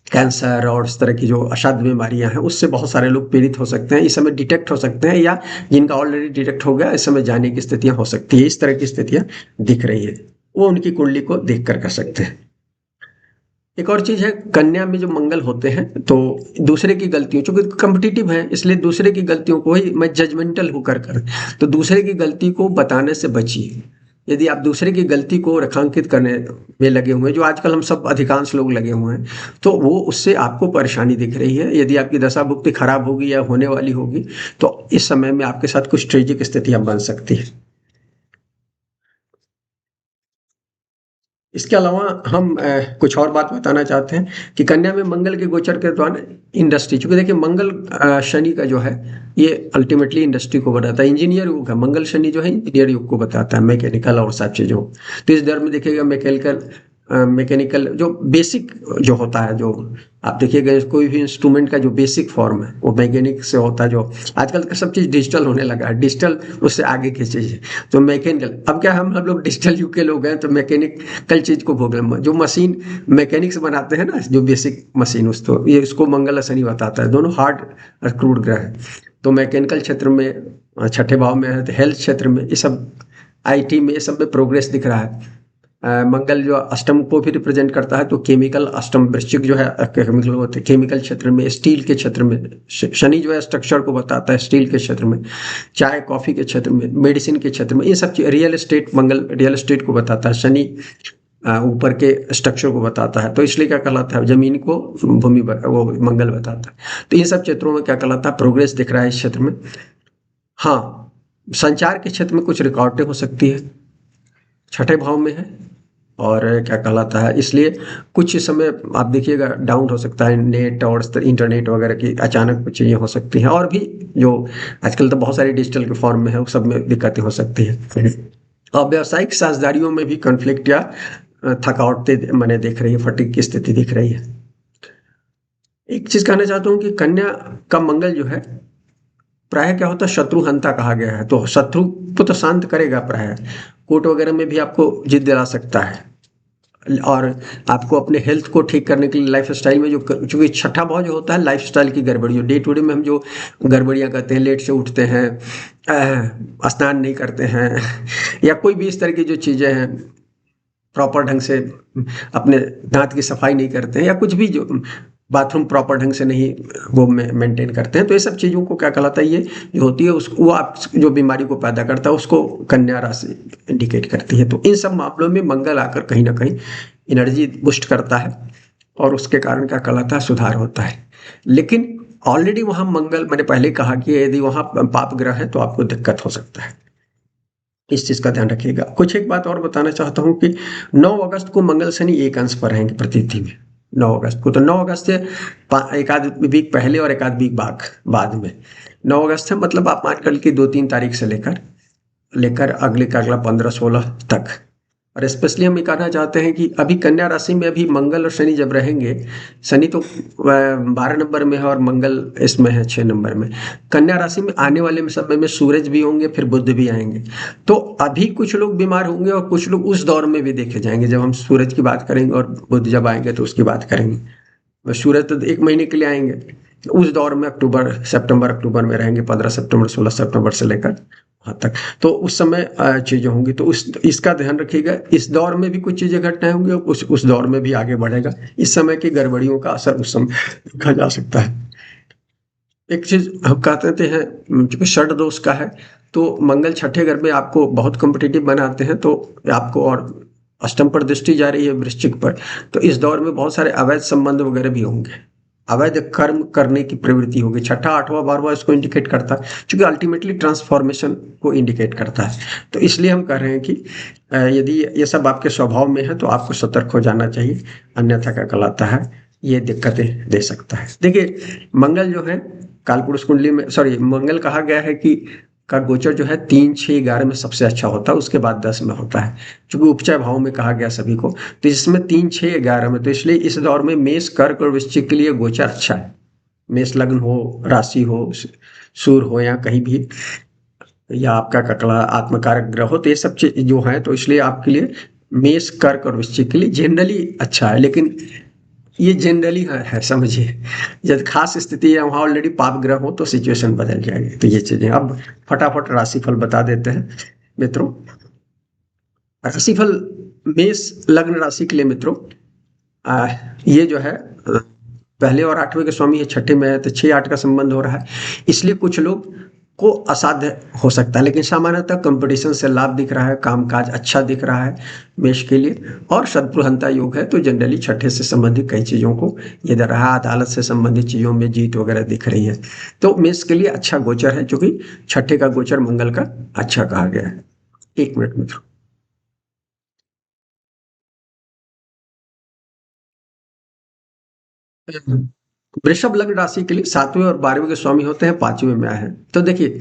कैंसर और इस तरह की जो असाध्य बीमारियां हैं उससे बहुत सारे लोग पीड़ित हो सकते हैं, इस समय डिटेक्ट हो सकते हैं, या जिनका ऑलरेडी डिटेक्ट हो गया इस समय जाने की स्थितियां हो सकती है। इस तरह की स्थितियां दिख रही है, वो उनकी कुंडली को देख कर सकते हैं। एक और चीज है, कन्या में जो मंगल होते हैं तो दूसरे की गलतियों, चूंकि कम्पिटिटिव है इसलिए दूसरे की गलतियों को ही मैं जजमेंटल होकर कर, तो दूसरे की गलती को बताने से बचिए। यदि आप दूसरे की गलती को रेखांकित करने में लगे हुए हैं, जो आजकल हम सब अधिकांश लोग लगे हुए हैं, तो वो उससे आपको परेशानी दिख रही है। यदि आपकी दशा भुक्ति खराब होगी या होने वाली होगी तो इस समय में आपके साथ कुछ ट्रेजिक स्थितियां बन सकती है। इसके अलावा हम कुछ और बात बताना चाहते हैं कि कन्या में मंगल के गोचर के दौरान इंडस्ट्री, चूंकि देखिए मंगल शनि का जो है ये अल्टीमेटली इंडस्ट्री को बताता है, इंजीनियर युग है। मंगल शनि जो है इंजीनियर युग को बताता है, मैकेनिकल और सब चीज़ों। तो इस दर में देखिएगा मैकेनिकल जो बेसिक जो होता है, जो आप देखिएगा कोई भी इंस्ट्रूमेंट का जो बेसिक फॉर्म है वो मैकेनिक से होता है। जो आजकल का सब चीज़ डिजिटल होने लगा है, डिजिटल उससे आगे की चीज़ है, तो मैकेनिकल। अब क्या हम लोग डिजिटल युग के लोग हैं तो मैकेनिकल चीज़ को भोग रहे हैं। जो मशीन मैकेनिक्स बनाते हैं ना, जो बेसिक मशीन, उसको ये इसको मंगल शनि बताता है। दोनों हार्ड और क्रूड ग्रह है। तो मैकेनिकल क्षेत्र में छठे भाव में है, तो हेल्थ क्षेत्र में ये सब, IT में ये सब में प्रोग्रेस दिख रहा है। मंगल जो अष्टम को भी रिप्रेजेंट करता है, तो केमिकल अष्टम वृश्चिक जो है केमिकल होते हैं, केमिकल क्षेत्र में, स्टील के क्षेत्र में। शनि जो है स्ट्रक्चर को बताता है, स्टील के क्षेत्र में, चाय कॉफी के क्षेत्र में, मेडिसिन के क्षेत्र में, ये सब चीज, रियल एस्टेट, मंगल रियल एस्टेट को बताता है। शनि ऊपर के स्ट्रक्चर को बताता है, तो इसलिए क्या कहलाता है, जमीन को भूमि वो मंगल बताता है। तो इन सब क्षेत्रों में क्या कहलाता है, प्रोग्रेस दिख रहा है इस क्षेत्र में। हाँ, संचार के क्षेत्र में कुछ रुकावटें हो सकती है, छठे भाव में है और क्या कहलाता है, इसलिए कुछ समय आप देखिएगा डाउन हो सकता है, नेट और इंटरनेट वगैरह की अचानक कुछ चीज़ें हो सकती हैं, और भी जो आजकल तो बहुत सारी डिजिटल के फॉर्म में है, वो सब में दिक्कतें हो सकती हैं। और व्यावसायिक साझेदारियों में भी कॉन्फ्लिक्ट या थकावटें मैंने देख रही है, फटीग की स्थिति दिख रही है। एक चीज कहना चाहता हूँ कि कन्या का मंगल जो है प्राय क्या होता है, शत्रुहंता कहा गया है, तो शत्रु को तो शांत करेगा प्राय, कोर्ट वगैरह में भी आपको जीत दिला सकता है, और आपको अपने हेल्थ को ठीक करने के लिए लाइफ स्टाइल में जो, चूंकि छठा भाव जो होता है लाइफ स्टाइल की गड़बड़ी, डे टू डे में हम जो गड़बड़ियाँ करते हैं, लेट से उठते हैं, स्नान नहीं करते हैं या कोई भी इस तरह की जो चीज़ें हैं, प्रॉपर ढंग से अपने दांत की सफाई नहीं करते हैं, या कुछ भी जो बाथरूम प्रॉपर ढंग से नहीं वो मेंटेन करते हैं, तो ये सब चीज़ों को क्या कहलाता है, ये जो होती है उसको, वो आप जो बीमारी को पैदा करता है उसको कन्या राशि इंडिकेट करती है। तो इन सब मामलों में मंगल आकर कहीं ना कहीं एनर्जी बूस्ट करता है और उसके कारण क्या कहलाता है, सुधार होता है। लेकिन ऑलरेडी वहाँ मंगल, मैंने पहले कहा कि यदि वहाँ पाप ग्रह है तो आपको दिक्कत हो सकता है, इस चीज का ध्यान रखिएगा। कुछ एक बात और बताना चाहता हूँ कि 9 अगस्त को मंगल शनि एक अंश पर रहेंगे प्रतिथि में, 9 अगस्त को, तो 9 अगस्त से एक आध वीक पहले और एक आध वीक बाद में 9 अगस्त है, मतलब आप मान कर की 2-3 तारीख से लेकर अगले का अगला 15-16 तक। और स्पेशली हम ये कहना चाहते हैं कि अभी कन्या राशि में अभी मंगल और शनि जब रहेंगे, शनि तो 12 नंबर में है और मंगल इसमें है 6 नंबर में, कन्या राशि में आने वाले समय में सूरज भी होंगे, फिर बुध भी आएंगे, तो अभी कुछ लोग बीमार होंगे और कुछ लोग उस दौर में भी देखे जाएंगे, जब हम सूरज की बात करेंगे और बुध जब आएंगे तो उसकी बात करेंगे। सूरज तो 1 महीने के लिए आएंगे, उस दौर में सितंबर अक्टूबर में रहेंगे, 15 सितंबर 16 सितंबर से लेकर वहाँ तक, तो उस समय चीजें होंगी, तो इसका ध्यान रखिएगा। इस दौर में भी कुछ चीजें घटनाएं होंगी और उस दौर में भी आगे बढ़ेगा, इस समय की गड़बड़ियों का असर उस समय देखा जा सकता है। एक चीज हम कहते हैं, चूंकि षड दोष का है, तो मंगल छठे घर में आपको बहुत कॉम्पिटिटिव बनाते हैं, तो आपको, और अष्टम पर दृष्टि जा रही है वृश्चिक पर, तो इस दौर में बहुत सारे अवैध संबंध वगैरह भी होंगे, अवैध कर्म करने की प्रवृत्ति होगी। छठा, आठवां, 12वां इसको इंडिकेट करता है, क्योंकि अल्टीमेटली ट्रांसफॉर्मेशन को इंडिकेट करता है। तो इसलिए हम कह रहे हैं कि यदि ये सब आपके स्वभाव में है तो आपको सतर्क हो जाना चाहिए, अन्यथा क्या कहलाता है, ये दिक्कतें दे सकता है। देखिए, मंगल जो है कालपुरुष कुंडली में, सॉरी, मंगल कहा गया है कि का गोचर जो है 3, 6, 11 में सबसे अच्छा होता है, उसके बाद 10 में होता है, क्योंकि उपचय भाव में कहा गया सभी को, तो इसमें 3, 6, 11 में, तो इसलिए इस दौर में मेष, कर्क और वृश्चिक के लिए गोचर अच्छा है। मेष लग्न हो, राशि हो, सूर्य हो या कहीं भी, या आपका ककड़ा आत्मकारक ग्रह हो, तो ये सब चीज जो है, तो इसलिए आपके लिए मेष, कर्क और वृश्चिक के लिए जनरली अच्छा है। लेकिन ये जनरली है समझिए, जब खास स्थिति है वहाँ ऑलरेडी पाप ग्रह हो तो सिचुएशन बदल जाएगी। तो ये चीजें, अब फटाफट राशिफल बता देते हैं मित्रों। राशिफल मेष लग्न राशि के लिए मित्रों, ये जो है पहले और 8वें के स्वामी है, छठे में है, तो 6-8 का संबंध हो रहा है, इसलिए कुछ लोग को असाध्य हो सकता है, लेकिन सामान्यतः कंपटीशन से लाभ दिख रहा है, कामकाज अच्छा दिख रहा है मेष के लिए, और शत्रुहंता योग है, तो जनरली छठे से संबंधित कई चीजों को ये दे रहा है, अदालत से संबंधित चीजों में जीत वगैरह दिख रही है, तो मेष के लिए अच्छा गोचर है, क्योंकि छठे का गोचर मंगल का अच्छा कहा गया है। 1 मिनट मित्रों। वृषभ लग्न राशि के लिए 7वें और 12वें के स्वामी होते हैं, 5वें में आए हैं। तो देखिए,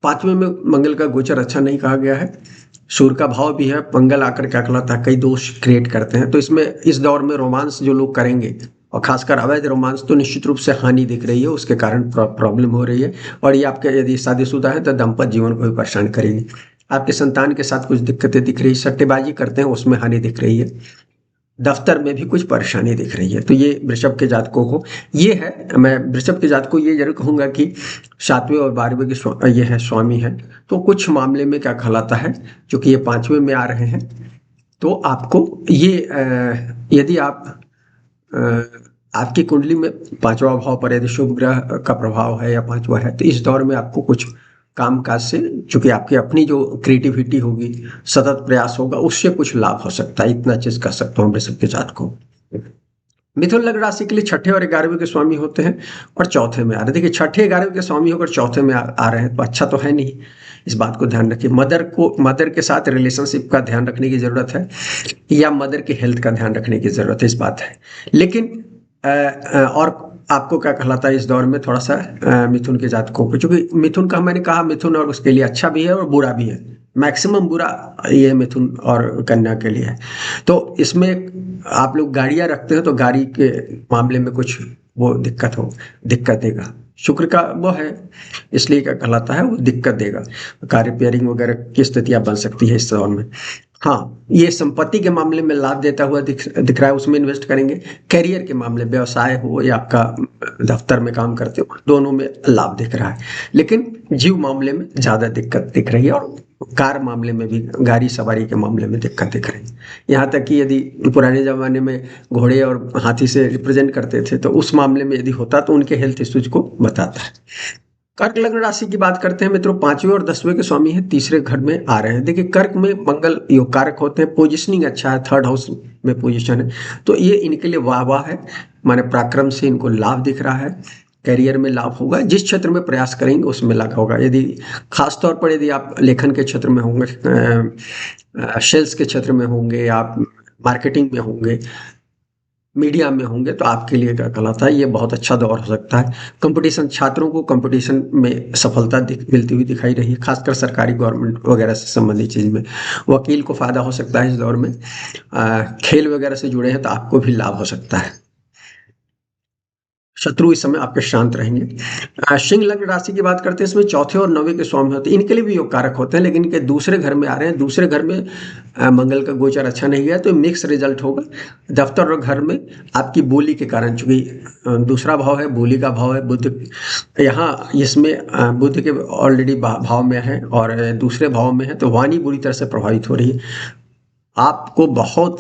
5वें में मंगल का गोचर अच्छा नहीं कहा गया है, सूर्य का भाव भी है, मंगल आकर क्या कहलाता है, कई दोष क्रिएट करते हैं, तो इसमें इस दौर में रोमांस जो लोग करेंगे, और खासकर अवैध रोमांस, तो निश्चित रूप से हानि दिख रही है, उसके कारण प्रॉब्लम हो रही है, और ये आपके यदि शादीशुदा है तो दाम्पत्य जीवन को भी परेशान करेगी। आपके संतान के साथ कुछ दिक्कतें दिख रही है, सट्टेबाजी करते हैं उसमें हानि दिख रही है, दफ्तर में भी कुछ परेशानी दिख रही है, तो ये वृषभ के जातकों को ये है। मैं वृषभ के जातकों को ये जरूर कहूंगा कि 7वें और 12वें के ये है स्वामी है, तो कुछ मामले में क्या कहलाता है, क्योंकि ये 5वें में आ रहे हैं, तो आपको ये यदि आप आपकी कुंडली में 5वां भाव पर यदि शुभ ग्रह का प्रभाव है या 5वां है, तो इस दौर में आपको कुछ काम काज से, चूंकि आपकी अपनी जो क्रिएटिविटी होगी, सतत प्रयास होगा, उससे कुछ लाभ हो सकता है। इतना चीज कह सकता हूँ वृषभ के जात को। मिथुन लग्न राशि के लिए छठे और 11वें के स्वामी होते हैं और चौथे में आ रहे हैं। देखिए छठे 11वें के स्वामी होकर चौथे में आ रहे हैं तो अच्छा तो है नहीं, इस बात को ध्यान रखिए। मदर के साथ रिलेशनशिप का ध्यान रखने की जरूरत है, या मदर की हेल्थ का ध्यान रखने की जरूरत है, इस बात है। लेकिन और आपको क्या कहलाता है इस दौर में थोड़ा सा मिथुन के जातकों को, क्योंकि मिथुन का मैंने कहा मिथुन और उसके लिए अच्छा भी है और बुरा भी है। मैक्सिमम बुरा ये मिथुन और कन्या के लिए है। तो इसमें आप लोग गाड़ियां रखते हो तो गाड़ी के मामले में कुछ वो दिक्कत देगा। शुक्र का वो है, इसलिए क्या कहलाता है वो दिक्कत देगा। कार रिपेयरिंग वगैरह की स्थितियां बन सकती है इस दौर में। हाँ, ये संपत्ति के मामले में लाभ देता हुआ दिख रहा है, उसमें इन्वेस्ट करेंगे। करियर के मामले, व्यवसाय हो या आपका दफ्तर में काम करते हो, दोनों में लाभ दिख रहा है। लेकिन जीव मामले में ज्यादा दिक्कत दिख रही है, और कार मामले में भी, गाड़ी सवारी के मामले में दिक्कत दिख रही है। यहाँ तक कि यदि पुराने जमाने में घोड़े और हाथी से रिप्रेजेंट करते थे, तो उस मामले में यदि होता तो उनके हेल्थ इश्यूज को बताता है। कर्क लग्न राशि की बात करते हैं मित्रों, 5वें और 10वें के स्वामी है, तीसरे घर में आ रहे हैं। देखिए कर्क में मंगल योग कारक होते हैं, पोजिशनिंग अच्छा है, थर्ड हाउस में पोजीशन है, तो ये इनके लिए वाह वाह है। माने पराक्रम से इनको लाभ दिख रहा है, करियर में लाभ होगा, जिस क्षेत्र में प्रयास करेंगे उसमें लाभ होगा। यदि खासतौर पर यदि आप लेखन के क्षेत्र में होंगे, सेल्स के क्षेत्र में होंगे, आप मार्केटिंग में होंगे, मीडिया में होंगे, तो आपके लिए क्या कहलाता है ये बहुत अच्छा दौर हो सकता है। कंपटीशन, छात्रों को कंपटीशन में सफलता मिलती हुई दिखाई रही है, खासकर सरकारी गवर्नमेंट वगैरह से संबंधित चीज में। वकील को फायदा हो सकता है इस दौर में। खेल वगैरह से जुड़े हैं तो आपको भी लाभ हो सकता है। शत्रु इस समय आपके शांत रहेंगे। सिंह लग्न राशि की बात करते हैं, इसमें चौथे और 9वें के स्वामी होते हैं, इनके लिए भी योग कारक होते हैं, लेकिन इनके दूसरे घर में आ रहे हैं। दूसरे घर में मंगल का गोचर अच्छा नहीं गया, तो मिक्स रिजल्ट होगा। दफ्तर और घर में आपकी बोली के कारण, चूंकि दूसरा भाव है, बोली का भाव है, बुध यहाँ इसमें बुध के ऑलरेडी भाव में है और दूसरे भाव में है, तो वाणी बुरी तरह से प्रभावित हो रही है। आपको बहुत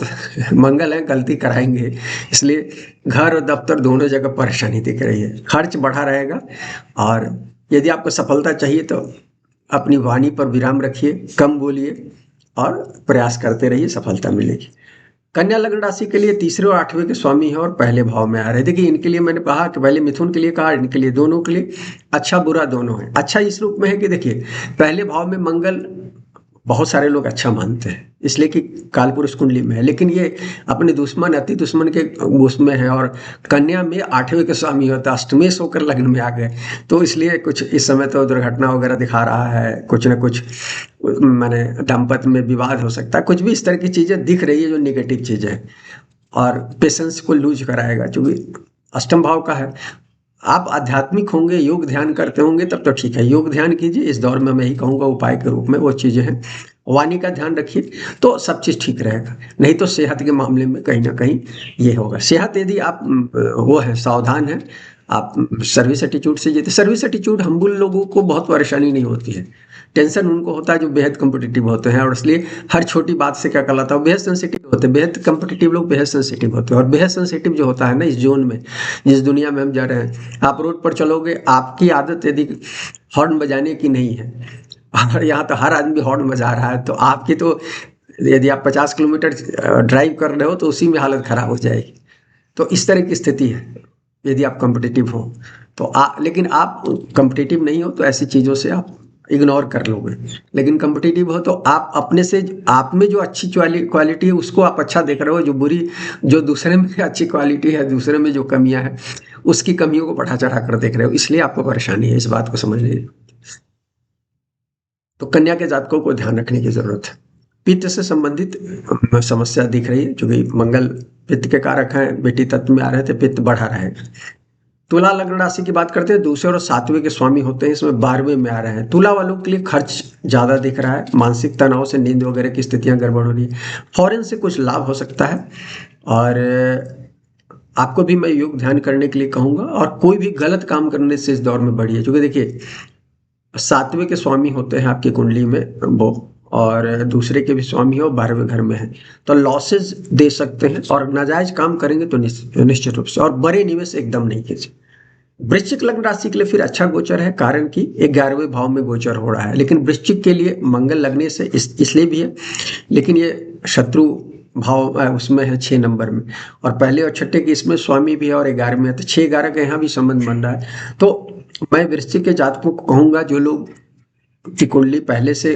मंगल है, गलती कराएंगे, इसलिए घर और दफ्तर दोनों जगह परेशानी दिख रही है, खर्च बढ़ा रहेगा। और यदि आपको सफलता चाहिए तो अपनी वाणी पर विराम रखिए, कम बोलिए और प्रयास करते रहिए, सफलता मिलेगी। कन्या लग्न राशि के लिए तीसरे और 8वें के स्वामी है और पहले भाव में आ रहे हैं। देखिए इनके लिए मैंने कहा कि पहले मिथुन के लिए कहा, इनके लिए दोनों के लिए अच्छा बुरा दोनों है। अच्छा इस रूप में है कि देखिए पहले भाव में मंगल बहुत सारे लोग अच्छा मानते हैं, इसलिए कि कालपुरुष कुंडली में है, लेकिन ये अपने दुश्मन, अति दुश्मन के उसमें है। और कन्या में 8वें के स्वामी होता, अष्टमेश होकर लग्न में आ गए, तो इसलिए कुछ इस समय तो दुर्घटना वगैरह दिखा रहा है, कुछ न कुछ माने दाम्पत्य में विवाद हो सकता है, कुछ भी इस तरह की चीजें दिख रही है जो निगेटिव चीजें है, और पेशेंस को लूज कराएगा, क्योंकि अष्टम भाव का है। आप आध्यात्मिक होंगे, योग ध्यान करते होंगे तब तो ठीक है, योग ध्यान कीजिए इस दौर में, मैं ही कहूँगा उपाय के रूप में वो चीजें हैं। वाणी का ध्यान रखिए तो सब चीज ठीक रहेगा, नहीं तो सेहत के मामले में कहीं ना कहीं ये होगा। सेहत यदि आप वो है, सावधान है, आप सर्विस एटीट्यूड से जीते। सर्विस एटीट्यूड हम्बुल लोगों को बहुत परेशानी नहीं होती है, टेंशन उनको होता है जो बेहद कम्पिटिटिव होते हैं, और इसलिए हर छोटी बात से क्या कहलाता है बेहद सेंसिटिव होते हैं। बेहद कम्पिटिटिव लोग बेहद सेंसिटिव होते हैं, और बेहद सेंसिटिव जो होता है ना इस जोन में, जिस दुनिया में हम जा रहे हैं, आप रोड पर चलोगे, आपकी आदत यदि हॉर्न बजाने की नहीं है, और यहाँ तो हर आदमी हॉर्न बजा रहा है, तो आपकी तो यदि आप 50 किलोमीटर ड्राइव कर रहे हो तो उसी में हालत खराब हो जाएगी। तो इस तरह की स्थिति है यदि आप कम्पिटिटिव हो तो। लेकिन आप कम्पिटिटिव नहीं हो तो ऐसी चीज़ों से आप इग्नोर कर लोगे, लेकिन कम्पिटिटिव हो तो आप अपने से, आप में जो अच्छी क्वालिटी है उसको आप अच्छा देख रहे हो, जो बुरी, जो दूसरे में अच्छी क्वालिटी है, दूसरे में जो कमियां हैं उसकी कमियों को बढ़ा चढ़ा कर देख रहे हो, इसलिए आपको परेशानी है, इस बात को समझ लीजिए। तो कन्या के जातकों को ध्यान रखने की जरूरत है। पित्त से संबंधित समस्या दिख रही है, क्योंकि मंगल पित्त के कारक हैं, बेटी तत्व में आ रहे थे, पित्त बढ़ा रहेगा। तुला लग्न राशि की बात करते हैं, दूसरे और 7वें के स्वामी होते हैं, इसमें 12वें में आ रहे हैं। तुला वालों के लिए खर्च ज्यादा दिख रहा है, मानसिक तनाव से नींद वगैरह की स्थितियां गड़बड़ हो रही है। फॉरेन से कुछ लाभ हो सकता है, और आपको भी मैं योग ध्यान करने के लिए कहूंगा, और कोई भी गलत काम करने से इस दौर में बढ़िए, क्योंकि देखिए 7वें के स्वामी होते हैं आपकी कुंडली में वो, और दूसरे के भी स्वामी हो 12वें घर में है, तो लॉसेस दे सकते हैं, और नाजायज काम करेंगे तो निश्चित रूप से। और बड़े निवेश एकदम नहीं कीजिए, वृश्चिक लग्न राशि के लिए फिर अच्छा गोचर है, कारण कि 11वें भाव में गोचर हो रहा है। लेकिन वृश्चिक के लिए मंगल लगने से इसलिए भी है, लेकिन ये शत्रु भाव उसमें है 6 नंबर में, और पहले और छठे के इसमें स्वामी भी है और 11 में है, तो 6-11 का यहाँ भी संबंध बन रहा है। तो मैं वृश्चिक के जातकों को कहूंगा, जो लोग की कुंडली पहले से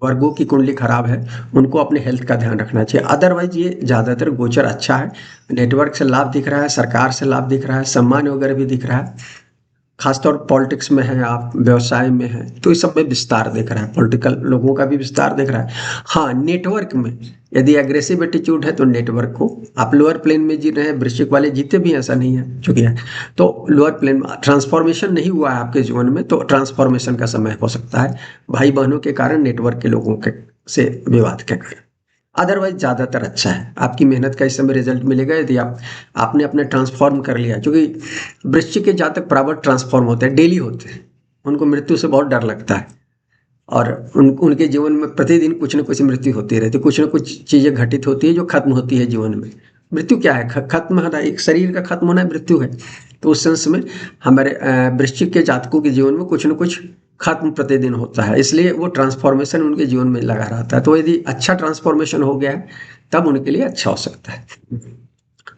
वर्गों की कुंडली खराब है, उनको अपने हेल्थ का ध्यान रखना चाहिए। अदरवाइज ये ज़्यादातर गोचर अच्छा है, नेटवर्क से लाभ दिख रहा है, सरकार से लाभ दिख रहा है, सम्मान वगैरह भी दिख रहा है। खासतौर पॉलिटिक्स में है आप, व्यवसाय में है, तो इस सब में विस्तार दिख रहा है, पॉलिटिकल लोगों का भी विस्तार दिख रहा है। हाँ, नेटवर्क में यदि एग्रेसिव एटीट्यूड है तो नेटवर्क को, आप लोअर प्लेन में जी रहे हैं, वृश्चिक वाले जीते भी ऐसा नहीं है चूंकि है, तो लोअर प्लेन में ट्रांसफॉर्मेशन नहीं हुआ है आपके जीवन में, तो ट्रांसफॉर्मेशन का समय हो सकता है भाई बहनों के कारण, नेटवर्क के लोगों के से विवाद के कारण। अदरवाइज ज़्यादातर अच्छा है, आपकी मेहनत का इस समय रिजल्ट मिलेगा यदि आपने अपने ट्रांसफॉर्म कर लिया, क्योंकि वृश्चिक के जातक बराबर ट्रांसफॉर्म होते हैं, डेली होते हैं, उनको मृत्यु से बहुत डर लगता है, और उनके जीवन में प्रतिदिन कुछ न कुछ मृत्यु होती रहती है, कुछ न कुछ चीज़ें घटित होती है जो खत्म होती है जीवन में। मृत्यु क्या है? खत्म होना, एक शरीर का खत्म होना मृत्यु है। तो उस सेंस में हमारे वृश्चिक के जातकों के जीवन में कुछ न कुछ खत्म प्रतिदिन होता है, इसलिए वो ट्रांसफॉर्मेशन उनके जीवन में लगा रहता है। तो यदि अच्छा ट्रांसफॉर्मेशन हो गया है तब उनके लिए अच्छा हो सकता है।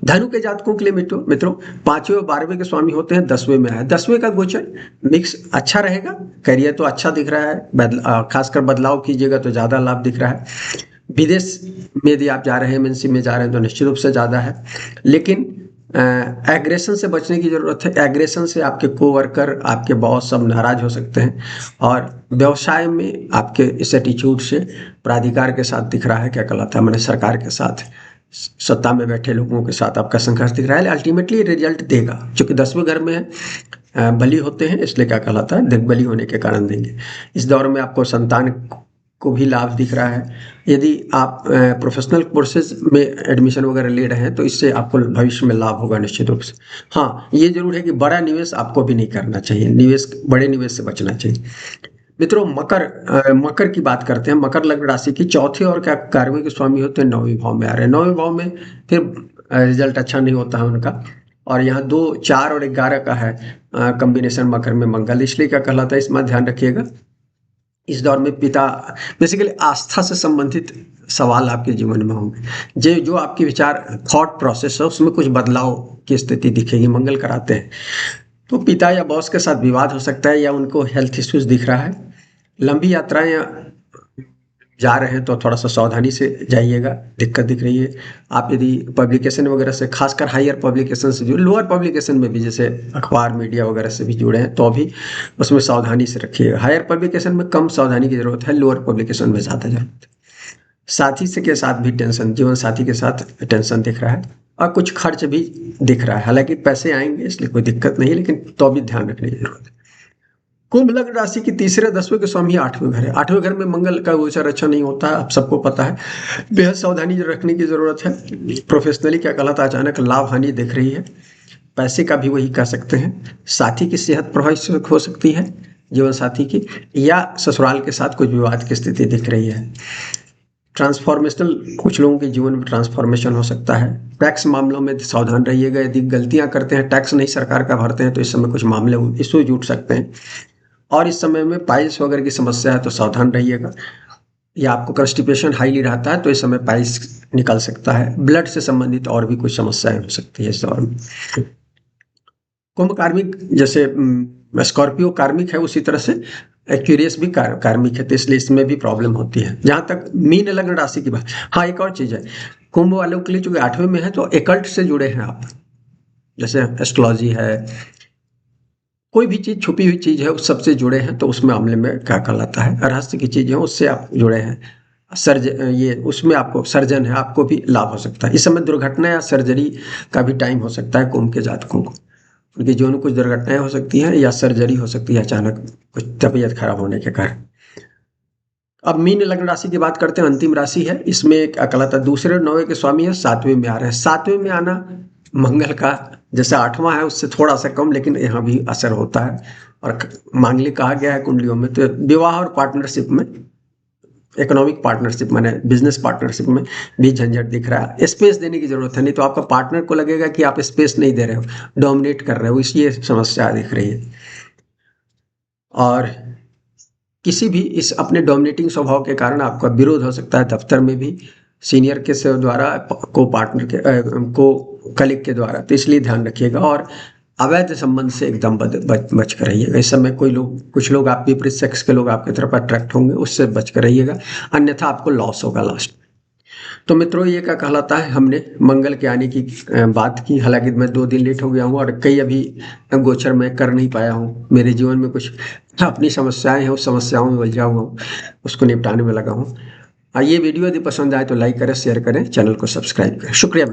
धनु के जातकों के लिए मित्रों 5वें और 12वें के स्वामी होते हैं, 10वें में है। 10वें का गोचर मिक्स अच्छा रहेगा, करियर तो अच्छा दिख रहा है, खासकर बदलाव कीजिएगा तो ज़्यादा लाभ दिख रहा है। विदेश में यदि आप जा रहे हैं, एमएनसी में जा रहे हैं, तो निश्चित रूप से ज़्यादा है, लेकिन एग्रेशन से बचने की ज़रूरत है। एग्रेशन से आपके कोवर्कर, आपके बॉस सब नाराज हो सकते हैं, और व्यवसाय में आपके इस एटीट्यूड से प्राधिकार के साथ दिख रहा है, क्या कहलाता है, मैंने सरकार के साथ, सत्ता में बैठे लोगों के साथ आपका संघर्ष दिख रहा है। अल्टीमेटली रिजल्ट देगा, क्योंकि 10वें घर में है, बली होते हैं, इसलिए क्या कहलाता है, दिग्बली होने के कारण देंगे। इस दौर में आपको संतान को भी लाभ दिख रहा है। यदि आप प्रोफेशनल कोर्सेज में एडमिशन वगैरह ले रहे हैं तो इससे आपको भविष्य में लाभ होगा निश्चित रूप से। हाँ, ये जरूर है कि बड़ा निवेश आपको भी नहीं करना चाहिए, बड़े निवेश से बचना चाहिए। मित्रों मकर की बात करते हैं। मकर लग्न राशि की चौथे और क्या 11वें के स्वामी होते हैं, 9वें भाव में आ रहे हैं। 9वें भाव में फिर रिजल्ट अच्छा नहीं होता है उनका, और यहाँ 2, 4 और 11 का है कॉम्बिनेशन मकर में मंगल, इसलिए क्या कहलाता है, इसमें ध्यान रखिएगा। इस दौर में पिता बेसिकली आस्था से संबंधित सवाल आपके जीवन में होंगे, जो आपके विचार थॉट प्रोसेस है उसमें कुछ बदलाव की स्थिति दिखेगी, मंगल कराते हैं। तो पिता या बॉस के साथ विवाद हो सकता है, या उनको हेल्थ इश्यूज दिख रहा है। लंबी यात्राएं जा रहे हैं तो थोड़ा सा सावधानी से जाइएगा, दिक्कत दिख रही है। आप यदि पब्लिकेशन वगैरह से, खासकर हायर पब्लिकेशन से जुड़े, लोअर पब्लिकेशन में भी जैसे अखबार मीडिया वगैरह से भी जुड़े हैं तो अभी उसमें सावधानी से रखिएगा। हायर पब्लिकेशन में कम सावधानी की जरूरत है, लोअर पब्लिकेशन में ज़्यादा जरूरत है। साथी से के साथ भी टेंशन, जीवन साथी के साथ टेंशन दिख रहा है, और कुछ खर्च भी दिख रहा है। हालांकि पैसे आएंगे इसलिए कोई दिक्कत नहीं है, लेकिन तो भी ध्यान रखने की जरूरत है। कुंभ लग्न राशि की तीसरे 10वें के स्वामी 8वें घर है। 8वें घर में मंगल का गोचर अच्छा नहीं होता है, आप सबको पता है, बेहद सावधानी रखने की जरूरत है। प्रोफेशनली क्या कहलाता है, अचानक लाभ हानि दिख रही है, पैसे का भी वही कह सकते हैं। साथी की सेहत प्रभावित हो सकती है, जीवन साथी की, या ससुराल के साथ कुछ विवाद की स्थिति दिख रही है। ट्रांसफॉर्मेशनल, कुछ लोगों के जीवन में ट्रांसफॉर्मेशन हो सकता है। टैक्स मामलों में सावधान रहिएगा, यदि गलतियां करते हैं, टैक्स नहीं सरकार का भरते हैं, तो इस समय कुछ मामले इश्यू जुट सकते हैं। और इस समय में पाइल्स वगैरह की समस्या है तो सावधान रहिएगा, या आपको कंस्टिपेशन हाईली रहता है तो इस समय पाइल्स निकल सकता है। ब्लड से संबंधित और भी कुछ समस्याएं हो सकती है इस दौर में। कुंभ कार्मिक, जैसे स्कॉर्पियो कार्मिक है, उसी तरह से एक्यूरियस भी कार्मिक है, तो इसलिए इसमें भी प्रॉब्लम होती है। जहां तक मीन लग्न राशि की बात, हाँ एक और चीज है, कुंभ वालों के लिए चूंकि 8वें में है तो एकल्ट से जुड़े हैं आप, जैसे एस्ट्रोलॉजी है, कोई भी चीज छुपी हुई चीज है उस सबसे जुड़े हैं, तो उसमें मामले में क्या कहलाता है, रहस्य की चीजें उससे आप जुड़े हैं। ये उसमें आपको सर्जन है, आपको भी लाभ हो सकता है। इस समय दुर्घटना या सर्जरी का भी टाइम हो सकता है कुंभ के जातकों को, उनके जीवन में कुछ दुर्घटनाएं हो सकती हैं या सर्जरी हो सकती है अचानक कुछ तबीयत खराब होने के कारण। अब मीन लग्न राशि की बात करते हैं, अंतिम राशि है। इसमें एक अकलता दूसरे 9वें के स्वामी है, 7वें में आ रहे हैं। 7वें में आना मंगल का जैसे 8वां है उससे थोड़ा सा कम, लेकिन यहाँ भी असर होता है। और मांगलिक कहा गया है कुंडलियों में, तो विवाह और पार्टनरशिप में इकोनॉमिक पार्टनरशिप माने बिजनेस पार्टनरशिप में भी झंझट दिख रहा है। स्पेस देने की जरूरत है, नहीं तो आपका पार्टनर को लगेगा कि आप स्पेस नहीं दे रहे हो, डोमिनेट कर रहे हो, इसलिए समस्या दिख रही है। और किसी भी इस अपने डोमिनेटिंग स्वभाव के कारण आपका विरोध हो सकता है दफ्तर में भी, सीनियर के से द्वारा, को पार्टनर के को कलीग के द्वारा, तो इसलिए ध्यान रखिएगा। और अवैध संबंध से एकदम बच कर रहिएगा। इस समय कुछ लोग आप विपरीत सेक्स के लोग आपकी तरफ अट्रैक्ट होंगे, उससे बच कर रहिएगा, अन्यथा आपको लॉस होगा लास्ट। तो मित्रों, ये क्या कहलाता है, हमने मंगल के आने की बात की। हालांकि मैं 2 दिन लेट हो गया हूँ और कई अभी गोचर में कर नहीं पाया हूँ। मेरे जीवन में कुछ अपनी समस्याएं हैं, उस समस्याओं में उलझा हुआ हूँ, उसको निपटाने में लगा हूँ। ये वीडियो यदि पसंद आए तो लाइक करें, शेयर करें, चैनल को सब्सक्राइब करें। शुक्रिया।